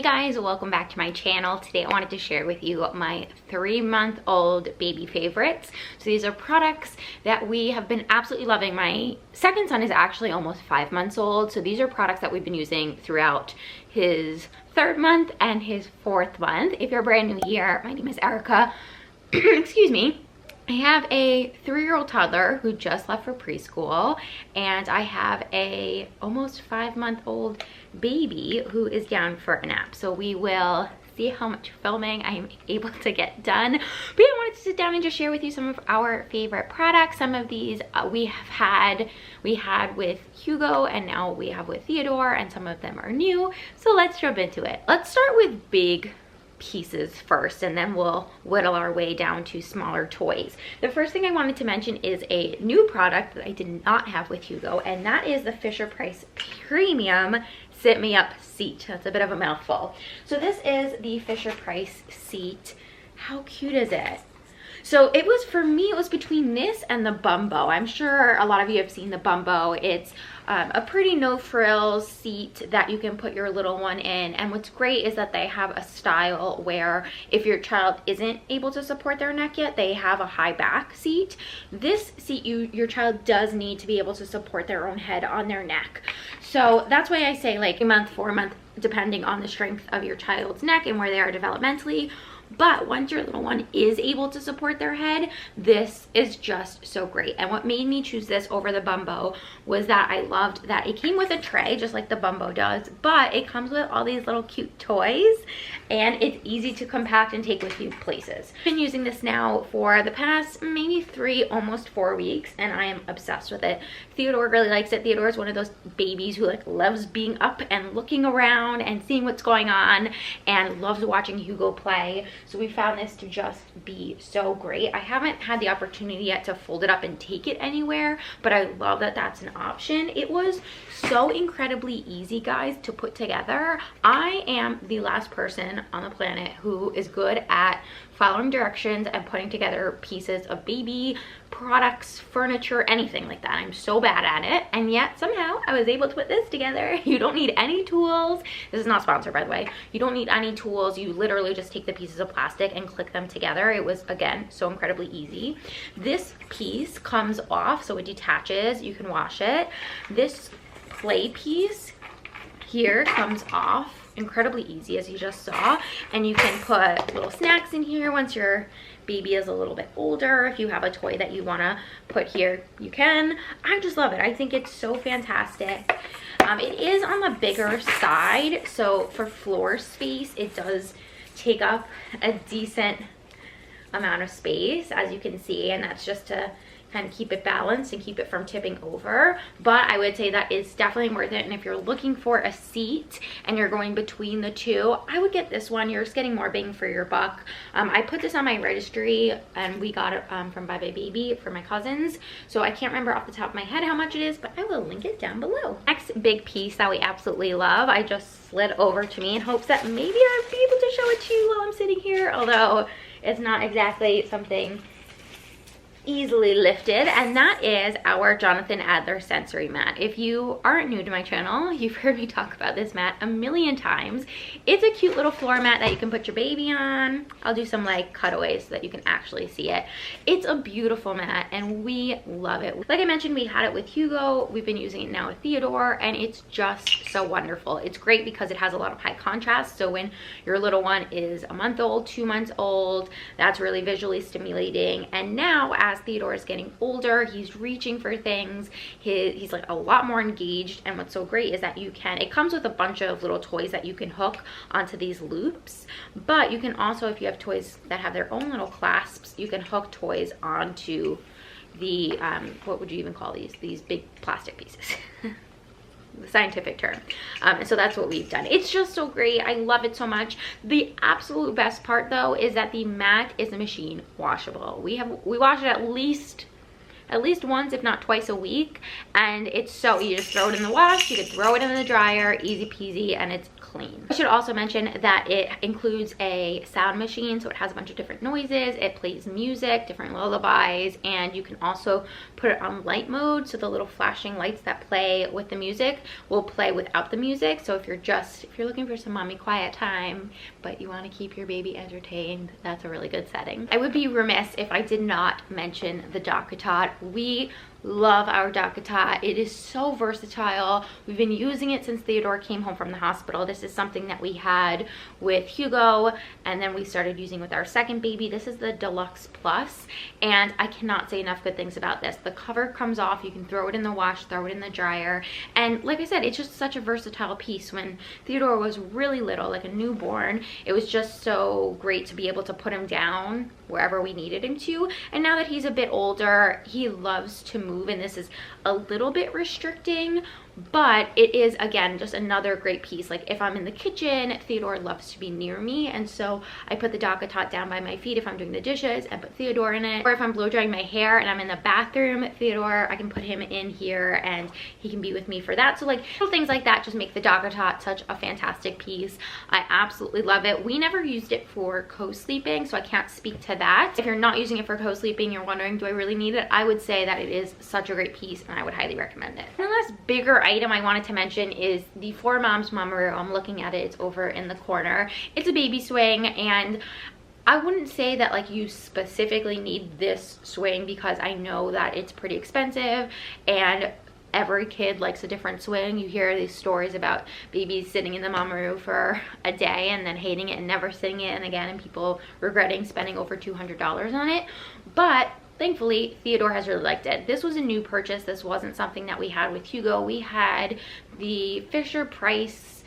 Hey guys, welcome back to my channel. Today I wanted to share with you my 3-month-old baby favorites. So these are products that we have been absolutely loving. My second son is actually almost 5 months old. So these are products that we've been using throughout his 3rd month and his 4th month. If you're brand new here, my name is Erica. Excuse me. I have a 3-year-old toddler who just left for preschool, and I have a almost 5-month-old baby who is down for a nap. So we will see how much filming I'm able to get done. But yeah, I wanted to sit down and just share with you some of our favorite products. Some of these we had with Hugo, and now we have with Theodore, and some of them are new. So let's jump into it. Let's start with big pieces first, and then we'll whittle our way down to smaller toys. The first thing I wanted to mention is a new product that I did not have with Hugo, and that is the FisherPrice Premium Sit Me Up Seat. That's a bit of a mouthful. So this is the FisherPrice seat. How cute is it? So it was, for me, it was between this and the Bumbo. I'm sure a lot of you have seen the Bumbo. It's a pretty no-frills seat that you can put your little one in. And what's great is that they have a style where if your child isn't able to support their neck yet, they have a high back seat. This seat, your child does need to be able to support their own head on their neck. So that's why I say like a month, 4 month, depending on the strength of your child's neck and where they are developmentally. But once your little one is able to support their head, this is just so great. And what made me choose this over the Bumbo was that I loved that it came with a tray, just like the Bumbo does, but it comes with all these little cute toys, and it's easy to compact and take with you places. I've been using this now for the past maybe 3, almost 4 weeks, and I am obsessed with it. Theodore really likes it. Theodore is one of those babies who like loves being up and looking around and seeing what's going on, and loves watching Hugo play. So we found this to just be so great. I haven't had the opportunity yet to fold it up and take it anywhere, but I love that that's an option. It was so incredibly easy, guys, to put together. I am the last person on the planet who is good at following directions and putting together pieces of baby products, furniture, anything like that. I'm so bad at it, and yet somehow I was able to put this together. You don't need any tools. This is not sponsored, by the way. You don't need any tools. You literally just take the pieces of plastic and click them together. It was, again, so incredibly easy. This piece comes off, so it detaches. You can wash it. This play piece here comes off. Incredibly easy, as you just saw, and you can put little snacks in here once your baby is a little bit older. If you have a toy that you want to put here, you can. I just love it. I think it's so fantastic. It is on the bigger side, so for floor space it does take up a decent amount of space, as you can see, and that's just to kind of keep it balanced and keep it from tipping over. But I would say that is definitely worth it. And if you're looking for a seat and you're going between the two, I would get this one. You're just getting more bang for your buck. I put this on my registry, and we got it from Bye Bye Baby for my cousins. So I can't remember off the top of my head how much it is, but I will link it down below. Next big piece that we absolutely love, I just slid over to me in hopes that maybe I'll be able to show it to you while I'm sitting here, although it's not exactly something easily lifted, and that is our Jonathan Adler sensory mat. If you aren't new to my channel, you've heard me talk about this mat a million times. It's a cute little floor mat that you can put your baby on. I'll do some like cutaways so that you can actually see it. It's a beautiful mat, and we love it. Like I mentioned, we had it with Hugo. We've been using it now with Theodore, and it's just so wonderful. It's great because it has a lot of high contrast, so when your little one is a month old, 2 months old, that's really visually stimulating. And now, as Theodore is getting older, he's reaching for things, he's like a lot more engaged, and what's so great is that it comes with a bunch of little toys that you can hook onto these loops, but you can also, if you have toys that have their own little clasps, you can hook toys onto the what would you even call these big plastic pieces. The scientific term. And so that's what we've done. It's just so great. I love it so much. The absolute best part though is that the mat is machine washable. We wash it at least once, if not twice a week, and it's so, you just throw it in the wash, you can throw it in the dryer, easy peasy, and it's clean. I should also mention that it includes a sound machine, so it has a bunch of different noises. It plays music, different lullabies, and you can also put it on light mode, so the little flashing lights that play with the music will play without the music. So if you're looking for some mommy quiet time but you want to keep your baby entertained, that's a really good setting. I would be remiss if I did not mention the Dockatot. We love our Dockatot. It is so versatile. We've been using it since Theodore came home from the hospital. This is something that we had with Hugo, and then we started using with our second baby. This is the Deluxe Plus, and I cannot say enough good things about this. The cover comes off, you can throw it in the wash, throw it in the dryer, and like I said, it's just such a versatile piece. When Theodore was really little, like a newborn, it was just so great to be able to put him down wherever we needed him to. And now that he's a bit older, he loves to move, and this is a little bit restricting, but it is, again, just another great piece. Like if I'm in the kitchen, Theodore loves to be near me, and so I put the Dockatot down by my feet if I'm doing the dishes and put Theodore in it. Or if I'm blow drying my hair and I'm in the bathroom, Theodore, I can put him in here and he can be with me for that. So like little things like that just make the Dockatot such a fantastic piece. I absolutely love it. We never used it for co-sleeping, so I can't speak to that. If you're not using it for co-sleeping, you're wondering, do I really need it? I would say that it is such a great piece and I would highly recommend it. And the last bigger item I wanted to mention is the 4Moms Mamaroo. I'm looking at it, it's over in the corner. It's a baby swing, and I wouldn't say that like you specifically need this swing because I know that it's pretty expensive and every kid likes a different swing. You hear these stories about babies sitting in the Mamaroo for a day and then hating it and never sitting it again, and people regretting spending over $200 on it. But thankfully, Theodore has really liked it. This was a new purchase. This wasn't something that we had with Hugo. We had the FisherPrice,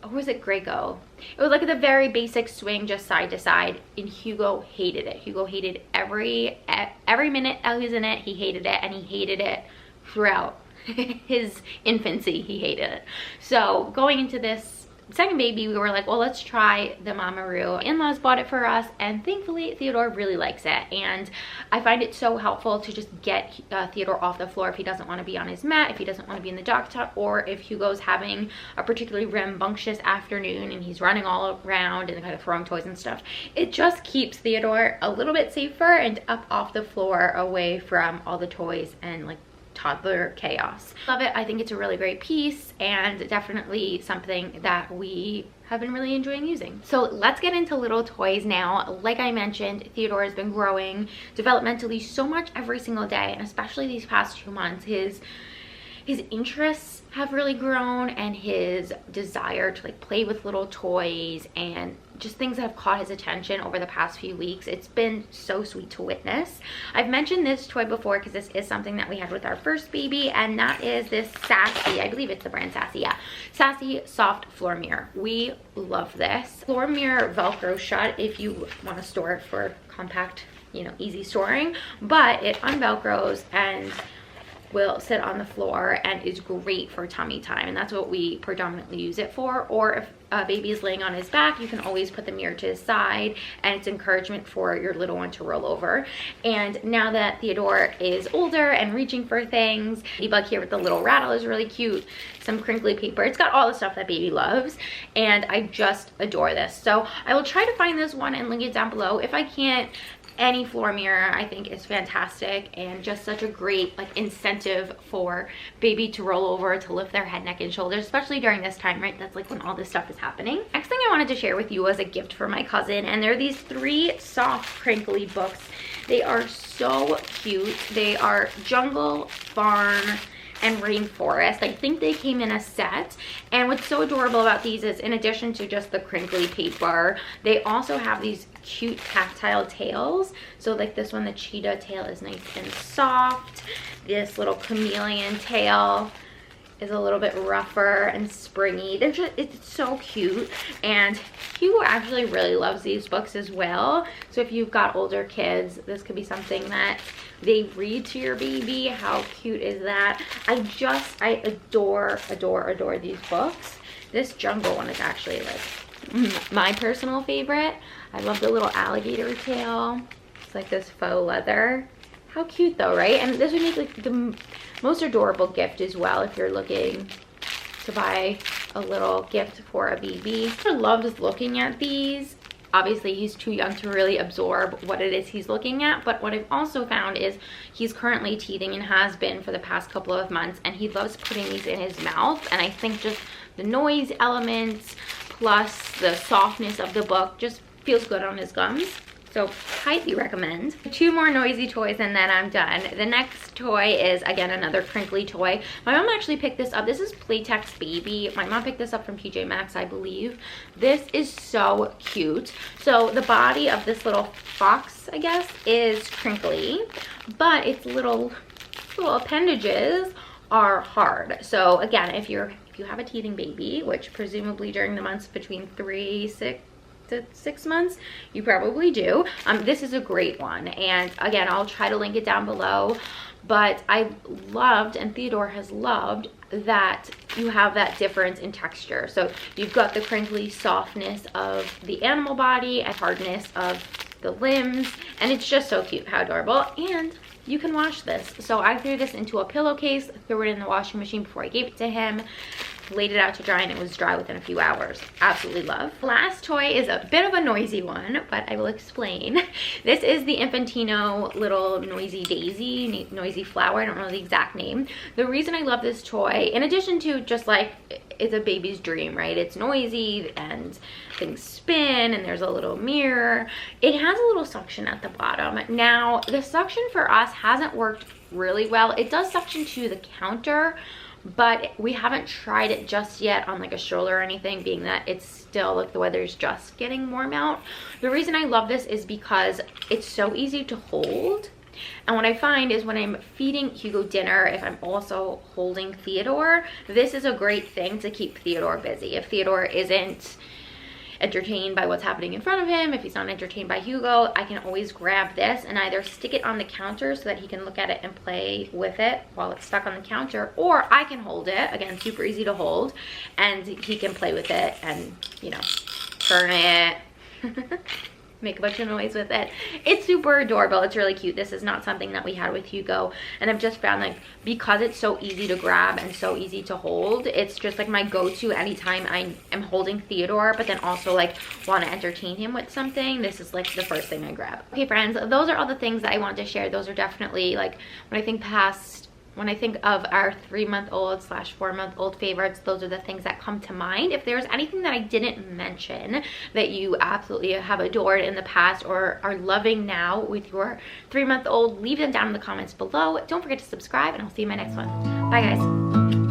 or was it Grego? It was like the very basic swing, just side to side, and Hugo hated it. Hugo hated every minute I was in it. He hated it, and he hated it throughout his infancy. He hated it. So going into this second baby, we were like, well, let's try the Mamaroo. In-laws bought it for us, and thankfully Theodore really likes it. And I find it so helpful to just get Theodore off the floor if he doesn't want to be on his mat, if he doesn't want to be in the Dockatot, or if Hugo's having a particularly rambunctious afternoon and he's running all around and kind of throwing toys and stuff. It just keeps Theodore a little bit safer and up off the floor, away from all the toys and like toddler chaos. Love it. I think it's a really great piece and definitely something that we have been really enjoying using. So let's get into little toys now. Like I mentioned, Theodore has been growing developmentally so much every single day, and especially these past 2 months, his interests have really grown, and his desire to like play with little toys and just things that have caught his attention over the past few weeks. It's been so sweet to witness. I've mentioned this toy before because this is something that we had with our first baby, and that is this Sassy. I believe it's the brand Sassy, yeah. Sassy soft floor mirror. We love this. Floor mirror Velcro shut if you want to store it for compact, you know, easy storing, but it unvelcros and will sit on the floor and is great for tummy time, and that's what we predominantly use it for. Or if a baby is laying on his back, you can always put the mirror to his side, and it's encouragement for your little one to roll over. And now that Theodore is older and reaching for things, Ladybug here with the little rattle is really cute, some crinkly paper. It's got all the stuff that baby loves, and I just adore this. So I will try to find this one and link it down below. If I can't, any floor mirror I think is fantastic, and just such a great like incentive for baby to roll over, to lift their head, neck, and shoulders, especially during this time, right? That's like when all this stuff is happening. Next thing I wanted to share with you was a gift for my cousin, and they're these 3 soft crinkly books. They are so cute. They are jungle, farm, and rainforest. I think they came in a set, and what's so adorable about these is, in addition to just the crinkly paper, they also have these cute tactile tails. So like this one, the cheetah tail is nice and soft. This little chameleon tail is a little bit rougher and springy. They're just, it's so cute. And Hugo actually really loves these books as well. So if you've got older kids, this could be something that they read to your baby. How cute is that? I adore these books. This jungle one is actually like my personal favorite. I love the little alligator tail. It's like this faux leather. How cute though, right? And this would make like the most adorable gift as well if you're looking to buy a little gift for a baby. He loves looking at these. Obviously, he's too young to really absorb what it is he's looking at, but what I've also found is he's currently teething and has been for the past couple of months, and he loves putting these in his mouth. And I think just the noise elements plus the softness of the book just feels good on his gums. So highly recommend. 2 more noisy toys and then I'm done. The next toy is, again, another crinkly toy. My mom actually picked this up. This is Playtex Baby. My mom picked this up from TJ Maxx, I believe. This is so cute. So the body of this little fox, I guess, is crinkly, but its little appendages are hard. So again, if you have a teething baby, which presumably during the months between 6 months you probably do, this is a great one. And again, I'll try to link it down below, but I loved, and Theodore has loved, that you have that difference in texture. So you've got the crinkly softness of the animal body and hardness of the limbs, and it's just so cute. How adorable. And you can wash this. So I threw this into a pillowcase, threw it in the washing machine before I gave it to him, laid it out to dry, and it was dry within a few hours. Absolutely love. Last toy is a bit of a noisy one, but I will explain. This is the Infantino little noisy daisy, noisy flower. I don't know the exact name. The reason I love this toy, in addition to just like it's a baby's dream, right? It's noisy and things spin and there's a little mirror. It has a little suction at the bottom. Now, the suction for us hasn't worked really well. It does suction to the counter, but we haven't tried it just yet on like a stroller or anything, being that it's still like the weather's just getting warm out. The reason I love this is because it's so easy to hold. And what I find is when I'm feeding Hugo dinner, if I'm also holding Theodore, this is a great thing to keep Theodore busy. If Theodore isn't entertained by what's happening in front of him, if he's not entertained by Hugo, I can always grab this and either stick it on the counter so that he can look at it and play with it while it's stuck on the counter, or I can hold it, again, super easy to hold, and he can play with it and, you know, turn it, make a bunch of noise with it. It's super adorable. It's really cute. This is not something that we had with Hugo, and I've just found, like, because it's so easy to grab and so easy to hold, it's just like my go-to anytime I am holding Theodore but then also like want to entertain him with something. This is like the first thing I grab. Okay friends, those are all the things that I want to share. Those are definitely, like, when I think of our 3-month-old / 4-month-old favorites, those are the things that come to mind. If there's anything that I didn't mention that you absolutely have adored in the past or are loving now with your 3-month-old, leave them down in the comments below. Don't forget to subscribe, and I'll see you in my next one. Bye guys.